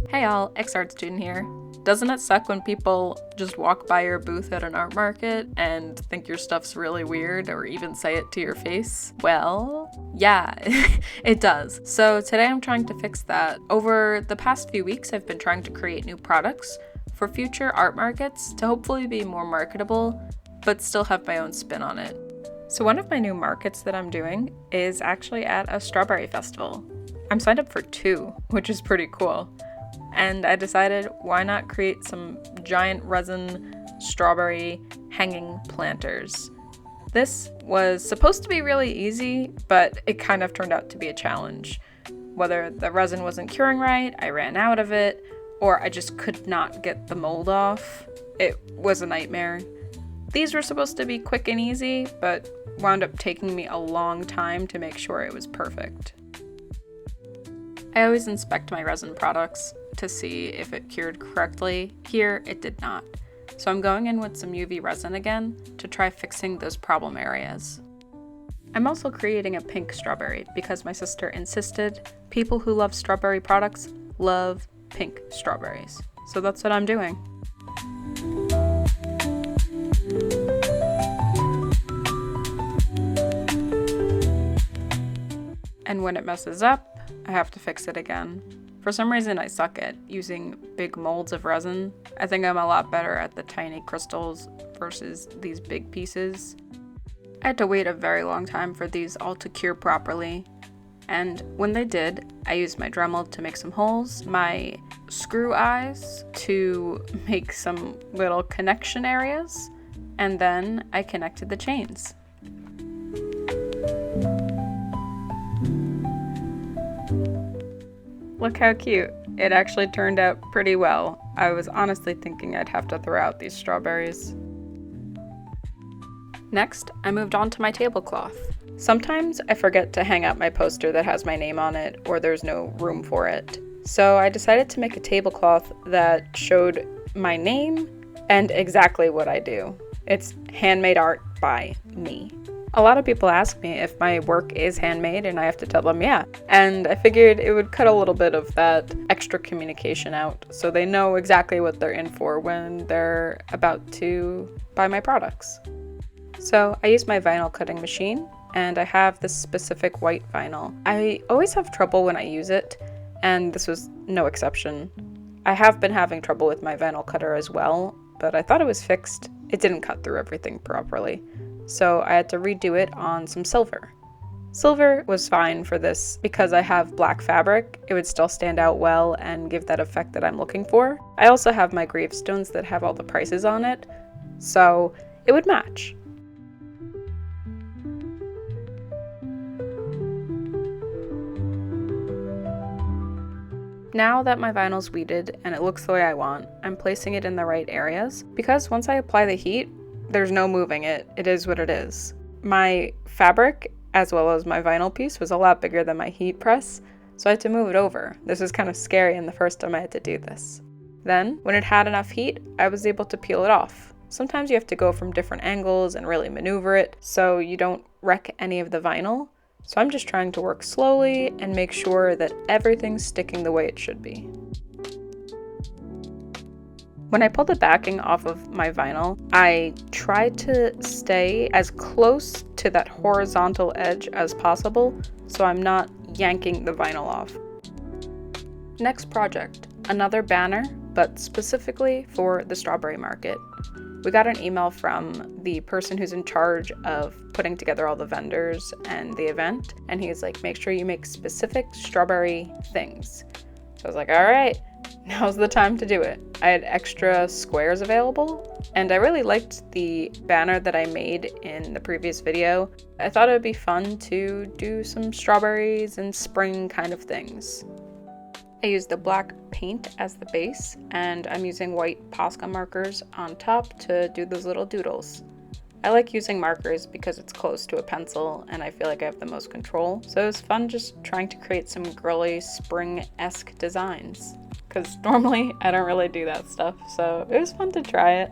Hey all, ex-art student here. Doesn't it suck when people just walk by your booth at an art market and think your stuff's really weird or even say it to your face? Well, yeah, it does. So today I'm trying to fix that. Over the past few weeks, I've been trying to create new products for future art markets to hopefully be more marketable, but still have my own spin on it. So one of my new markets that I'm doing is actually at a strawberry festival. I'm signed up for 2, which is pretty cool. And I decided, why not create some giant resin strawberry hanging planters? This was supposed to be really easy, but it kind of turned out to be a challenge. Whether the resin wasn't curing right, I ran out of it, or I just could not get the mold off. It was a nightmare. These were supposed to be quick and easy, but wound up taking me a long time to make sure it was perfect. I always inspect my resin products to see if it cured correctly. Here, it did not. So I'm going in with some UV resin again to try fixing those problem areas. I'm also creating a pink strawberry because my sister insisted people who love strawberry products love pink strawberries. So that's what I'm doing. And when it messes up, I have to fix it again. For some reason, I suck at using big molds of resin. I think I'm a lot better at the tiny crystals versus these big pieces. I had to wait a very long time for these all to cure properly. And when they did, I used my Dremel to make some holes, my screw eyes to make some little connection areas, and then I connected the chains. Look how cute. It actually turned out pretty well. I was honestly thinking I'd have to throw out these strawberries. Next, I moved on to my tablecloth. Sometimes I forget to hang out my poster that has my name on it, or there's no room for it. So I decided to make a tablecloth that showed my name and exactly what I do. It's handmade art by me. A lot of people ask me if my work is handmade, and I have to tell them yeah. And I figured it would cut a little bit of that extra communication out so they know exactly what they're in for when they're about to buy my products. So I use my vinyl cutting machine, and I have this specific white vinyl. I always have trouble when I use it, and this was no exception. I have been having trouble with my vinyl cutter as well, but I thought it was fixed. It didn't cut through everything properly. So I had to redo it on some silver. Silver was fine for this because I have black fabric. It would still stand out well and give that effect that I'm looking for. I also have my gravestones that have all the prices on it, so it would match. Now that my vinyl's weeded and it looks the way I want, I'm placing it in the right areas because once I apply the heat, there's no moving it. It is what it is. My fabric, as well as my vinyl piece, was a lot bigger than my heat press, so I had to move it over. This was kind of scary and the first time I had to do this. Then, when it had enough heat, I was able to peel it off. Sometimes you have to go from different angles and really maneuver it so you don't wreck any of the vinyl. So I'm just trying to work slowly and make sure that everything's sticking the way it should be. When I pull the backing off of my vinyl, I try to stay as close to that horizontal edge as possible so I'm not yanking the vinyl off. Next project, another banner, but specifically for the strawberry market. We got an email from the person who's in charge of putting together all the vendors and the event, and he was like, make sure you make specific strawberry things. So I was like, all right. Now's the time to do it. I had extra squares available, and I really liked the banner that I made in the previous video. I thought it would be fun to do some strawberries and spring kind of things. I used the black paint as the base, and I'm using white Posca markers on top to do those little doodles. I like using markers because it's close to a pencil and I feel like I have the most control. So it was fun just trying to create some girly spring-esque designs. Because normally I don't really do that stuff, so it was fun to try it.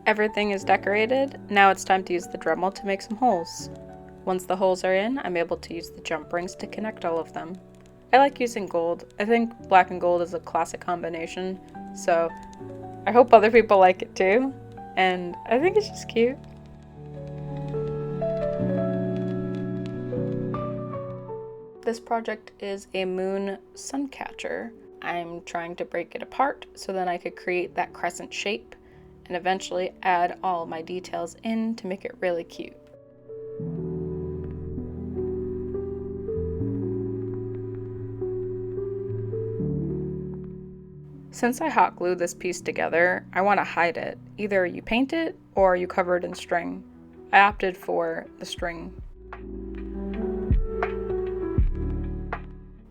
Everything is decorated. Now it's time to use the Dremel to make some holes. Once the holes are in, I'm able to use the jump rings to connect all of them. I like using gold. I think black and gold is a classic combination, so I hope other people like it too, and I think it's just cute. This project is a moon sun catcher. I'm trying to break it apart so then I could create that crescent shape and eventually add all my details in to make it really cute. Since I hot glued this piece together, I want to hide it. Either you paint it or you cover it in string. I opted for the string.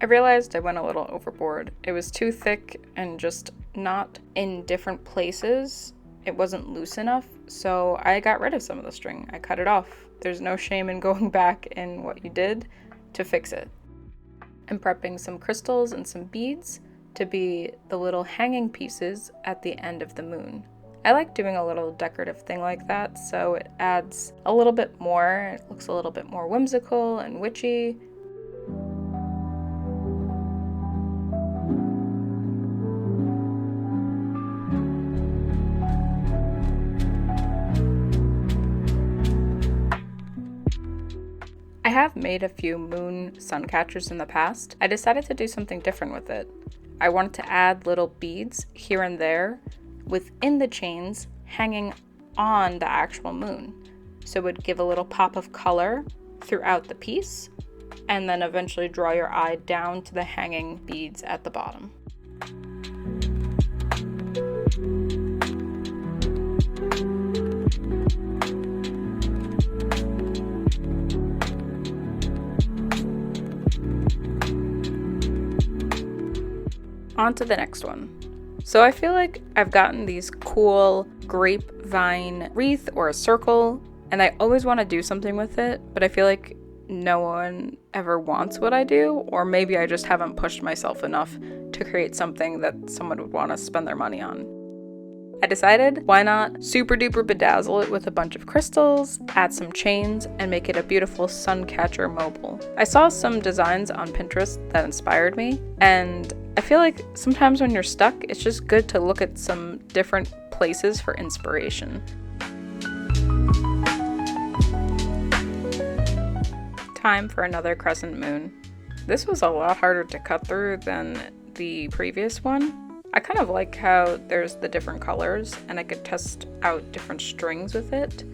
I realized I went a little overboard. It was too thick and just not in different places. It wasn't loose enough, so I got rid of some of the string. I cut it off. There's no shame in going back in what you did to fix it. I'm prepping some crystals and some beads to be the little hanging pieces at the end of the moon. I like doing a little decorative thing like that, so it adds a little bit more. It looks a little bit more whimsical and witchy. I have made a few moon sun catchers in the past. I decided to do something different with it. I wanted to add little beads here and there within the chains hanging on the actual moon. So it would give a little pop of color throughout the piece and then eventually draw your eye down to the hanging beads at the bottom. On to the next one. So I feel like I've gotten these cool grapevine wreath or a circle, and I always want to do something with it, but I feel like no one ever wants what I do, or maybe I just haven't pushed myself enough to create something that someone would want to spend their money on. I decided, why not super duper bedazzle it with a bunch of crystals, add some chains, and make it a beautiful sun catcher mobile. I saw some designs on Pinterest that inspired me, and I feel like sometimes when you're stuck, it's just good to look at some different places for inspiration. Time for another crescent moon. This was a lot harder to cut through than the previous one. I kind of like how there's the different colors and I could test out different strings with it.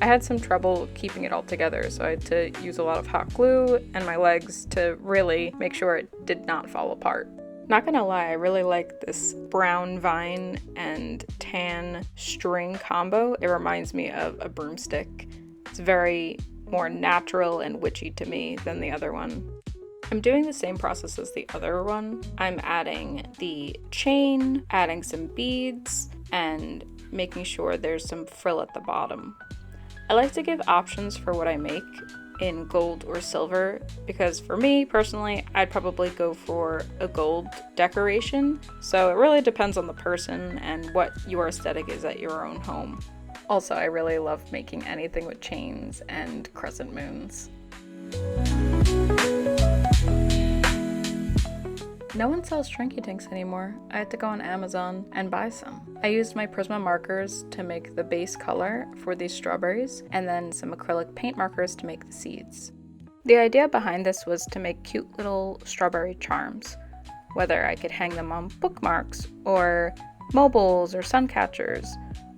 I had some trouble keeping it all together, so I had to use a lot of hot glue and my legs to really make sure it did not fall apart. Not gonna lie, I really like this brown vine and tan string combo. It reminds me of a broomstick. It's very more natural and witchy to me than the other one. I'm doing the same process as the other one. I'm adding the chain, adding some beads, and making sure there's some frill at the bottom. I like to give options for what I make in gold or silver because for me personally, I'd probably go for a gold decoration. So it really depends on the person and what your aesthetic is at your own home. Also, I really love making anything with chains and crescent moons. No one sells shrinky dinks anymore. I had to go on Amazon and buy some. I used my Prisma markers to make the base color for these strawberries, and then some acrylic paint markers to make the seeds. The idea behind this was to make cute little strawberry charms, whether I could hang them on bookmarks, or mobiles, or sun catchers,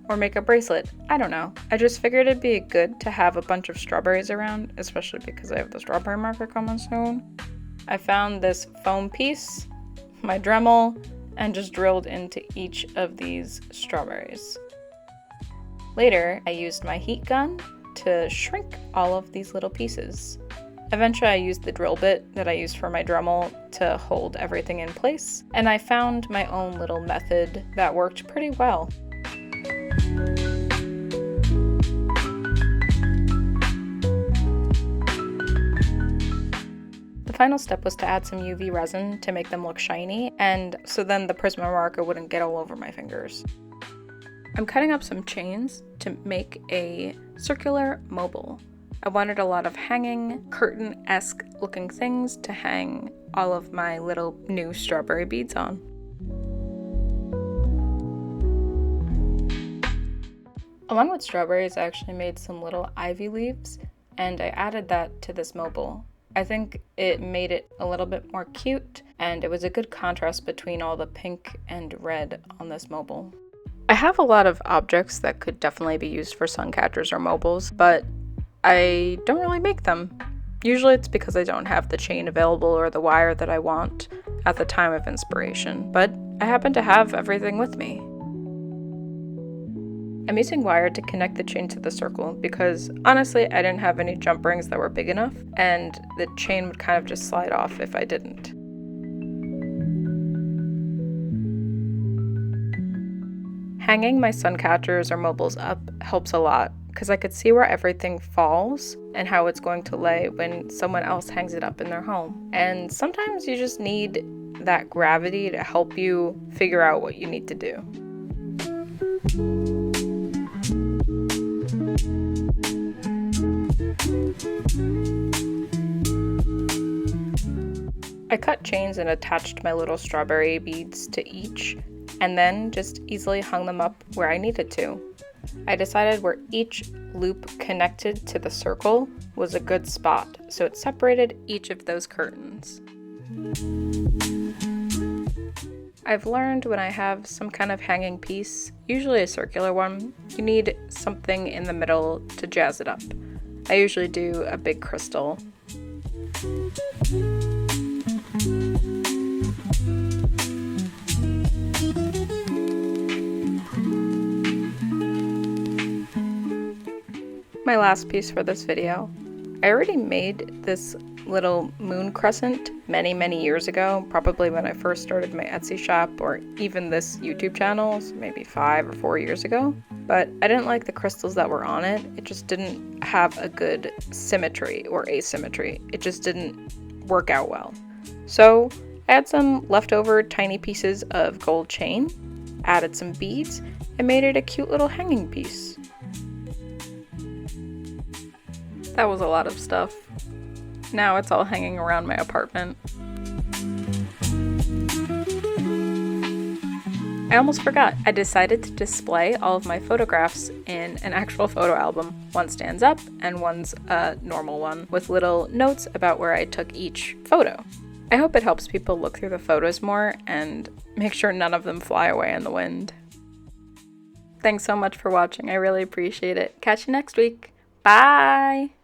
or make a bracelet. I don't know. I just figured it'd be good to have a bunch of strawberries around, especially because I have the strawberry marker coming soon. I found this foam piece, my Dremel, and just drilled into each of these strawberries. Later, I used my heat gun to shrink all of these little pieces. Eventually, I used the drill bit that I used for my Dremel to hold everything in place, and I found my own little method that worked pretty well. The final step was to add some UV resin to make them look shiny, and so then the Prisma marker wouldn't get all over my fingers. I'm cutting up some chains to make a circular mobile. I wanted a lot of hanging, curtain-esque looking things to hang all of my little new strawberry beads on. Along with strawberries, I actually made some little ivy leaves, and I added that to this mobile. I think it made it a little bit more cute, and it was a good contrast between all the pink and red on this mobile. I have a lot of objects that could definitely be used for sun catchers or mobiles, but I don't really make them. Usually it's because I don't have the chain available or the wire that I want at the time of inspiration, but I happen to have everything with me. I'm using wire to connect the chain to the circle because honestly I didn't have any jump rings that were big enough, and the chain would kind of just slide off if I didn't. Hanging my sun catchers or mobiles up helps a lot because I could see where everything falls and how it's going to lay when someone else hangs it up in their home. And sometimes you just need that gravity to help you figure out what you need to do. I cut chains and attached my little strawberry beads to each, and then just easily hung them up where I needed to. I decided where each loop connected to the circle was a good spot, so it separated each of those curtains. I've learned when I have some kind of hanging piece, usually a circular one, you need something in the middle to jazz it up. I usually do a big crystal. My last piece for this video. I already made this little moon crescent many years ago, probably when I first started my Etsy shop or even this YouTube channel, so maybe 5 or 4 years ago. But I didn't like the crystals that were on it. It just didn't have a good symmetry or asymmetry. It just didn't work out well. So I had some leftover tiny pieces of gold chain, added some beads, and made it a cute little hanging piece. That was a lot of stuff. Now it's all hanging around my apartment. I almost forgot. I decided to display all of my photographs in an actual photo album. One stands up and one's a normal one with little notes about where I took each photo. I hope it helps people look through the photos more and make sure none of them fly away in the wind. Thanks so much for watching. I really appreciate it. Catch you next week. Bye!